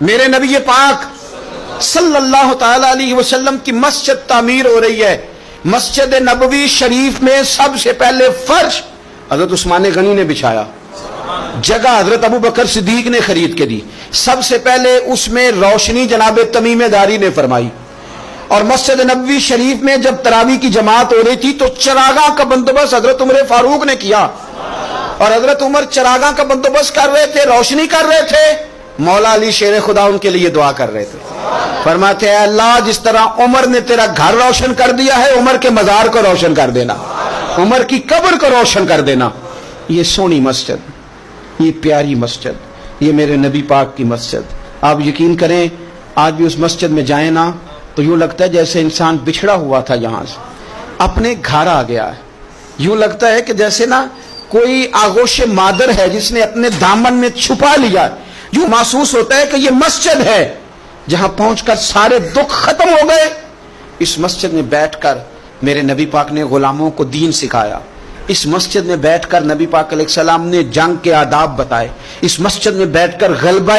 میرے نبی پاک صلی اللہ تعالی علیہ وسلم کی مسجد تعمیر ہو رہی ہے۔ مسجد نبوی شریف میں سب سے پہلے فرش حضرت عثمان غنی نے بچھایا، جگہ حضرت ابو بکر صدیق نے خرید کے دی، سب سے پہلے اس میں روشنی جناب تمیم داری نے فرمائی، اور مسجد نبوی شریف میں جب تراویح کی جماعت ہو رہی تھی تو چراغاں کا بندوبست حضرت عمر فاروق نے کیا، اور حضرت عمر چراغاں کا بندوبست کر رہے تھے، روشنی کر رہے تھے، مولا علی شیر خدا ان کے لیے دعا کر رہے تھے، فرماتے ہیں اللہ جس طرح عمر نے تیرا گھر روشن کر دیا ہے، عمر کے مزار کو روشن کر دینا، عمر کی قبر کو روشن کر دینا۔ یہ سونی مسجد، یہ پیاری مسجد، یہ میرے نبی پاک کی مسجد، آپ یقین کریں آج بھی اس مسجد میں جائیں نا تو یوں لگتا ہے جیسے انسان بچھڑا ہوا تھا یہاں سے اپنے گھر آ گیا ہے، یوں لگتا ہے کہ جیسے نا کوئی آغوش مادر ہے جس نے اپنے دامن میں چھپا لیا، یوں محسوس ہوتا ہے کہ یہ مسجد ہے جہاں پہنچ کر سارے دکھ ختم ہو گئے۔ اس مسجد میں بیٹھ کر میرے نبی پاک نے غلاموں کو دین سکھایا، اس مسجد میں بیٹھ کر نبی پاک علیہ السلام نے جنگ کے آداب بتائے، اس مسجد میں بیٹھ کر غلبہ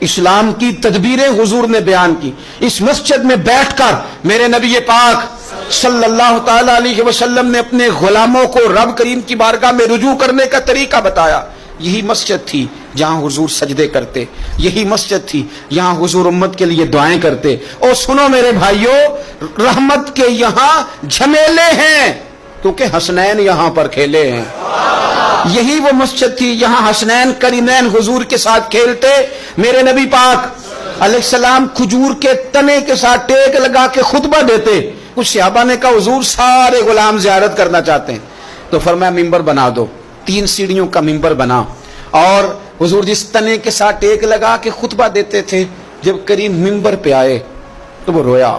اسلام کی تدبیریں حضور نے بیان کی، اس مسجد میں بیٹھ کر میرے نبی پاک صلی اللہ تعالی علیہ وسلم نے اپنے غلاموں کو رب کریم کی بارگاہ میں رجوع کرنے کا طریقہ بتایا۔ یہی مسجد تھی جہاں حضور سجدے کرتے، یہی مسجد تھی یہاں حضور امت کے لیے دعائیں کرتے۔ اور سنو میرے بھائیوں، رحمت کے یہاں جھمیلے ہیں کیونکہ حسنین یہاں پر کھیلے ہیں، یہی وہ مسجد تھی یہاں حسنین کریمین حضور کے ساتھ کھیلتے۔ میرے نبی پاک علیہ السلام کھجور کے تنے کے ساتھ ٹیک لگا کے خطبہ دیتے، کچھ صحابہ نے کہا حضور سارے غلام زیارت کرنا چاہتے ہیں، تو فرمایا ممبر بنا دو، 3 سیڑھیوں کا ممبر بنا، اور حضور جس تنے کے ساتھ ٹیک لگا کے خطبہ دیتے تھے جب قریب ممبر پہ آئے تو وہ رویا۔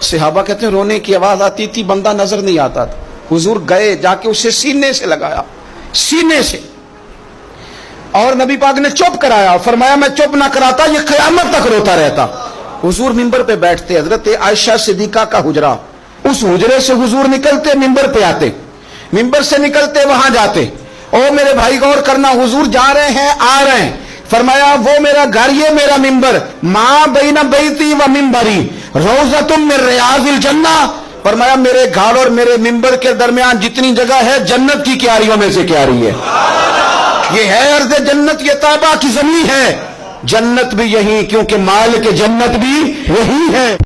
صحابہ کہتے ہیں رونے کی آواز آتی تھی، بندہ نظر نہیں آتا تھا، حضور گئے جا کے اسے سینے سے لگایا، سینے سے، اور نبی پاک نے چپ کرایا، فرمایا میں چپ نہ کراتا یہ قیامت تک روتا رہتا۔ حضور ممبر پہ بیٹھتے، حضرت عائشہ صدیقہ کا حجرہ، اس حجرے سے حضور نکلتے ممبر پہ آتے، ممبر سے نکلتے وہاں جاتے۔ او میرے بھائی غور کرنا، حضور جا رہے ہیں آ رہے ہیں، فرمایا وہ میرا گھر یہ میرا ممبر، ماں بین بیتی و ممبری روضۃ من ریاض الجنہ، فرمایا میرے گھر اور میرے ممبر کے درمیان جتنی جگہ ہے جنت کی کیاریوں میں سے کیاری ہے، یہ ہے ارض جنت، یہ طیبہ کی زمین ہے، جنت بھی یہی کیونکہ مالک جنت بھی وہی ہے۔